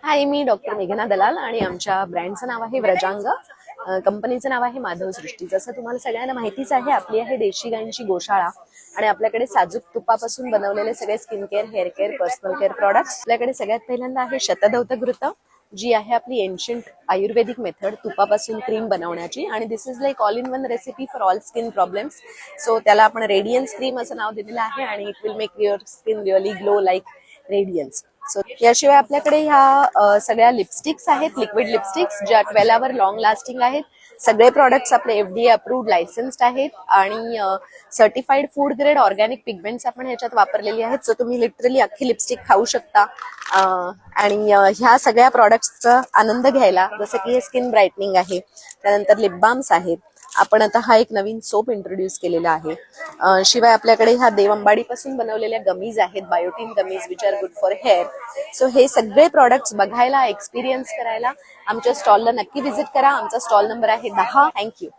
हाय, मी doctor मेघना दलाल आणि आमच्या ब्रँडचं नाव आहे व्रजांग. कंपनीचं नाव आहे माधव सृष्टी. जसं तुम्हाला सगळ्यांना माहितीच आहे, आपली आहे देशी गायींची गोशाळा आणि आपल्याकडे साजूक तुपापासून बनवलेले सगळे skin care, hair care, personal care products. आपल्याकडे सगळ्यात पहिल्यांदा आहे शतदौत घृत, जी आहे आपली एन्शियंट आयुर्वेदिक मेथड तुपापासून क्रीम बनवण्याची, आणि this is like all in one recipe for all skin problems. So त्याला आपण रेडियन्स क्रीम असं नाव दिलेलं आहे आणि it will make your skin really glow like radiance. So याशिवाय आपल्याकडे ह्या सगळ्या लिपस्टिक्स आहेत, लिक्विड लिपस्टिक्स, ज्या 12 आवर लॉंग लास्टिंग आहेत. सगळे प्रॉडक्ट्स आपले FDA अप्रूव्ड लायसन्स्ड आहेत आणि certified food grade organic pigments आपण ह्याच्यात वापरलेली आहेत. सो तुम्ही लिटरली अख्खी लिपस्टिक खाऊ शकता आणि ह्या सगळ्या प्रॉडक्ट्सचा आनंद घ्यायला, जसं की हे स्किन ब्राईटनिंग आहे, त्यानंतर लिप बाम्स आहेत. आपण आता हा एक नवीन सोप इंट्रोड्यूस केलेला आहे. शिवाय आपल्याकडे ह्या देवंबाडीपासून बनवलेल्या गमीज आहेत, biotin gummies, which are good for hair. So हे सगळे प्रॉडक्ट्स बघायला, एक्सपिरियन्स करायला आमच्या स्टॉलला नक्की व्हिजिट करा. आमचा स्टॉल नंबर आहे 10. थँक्यू.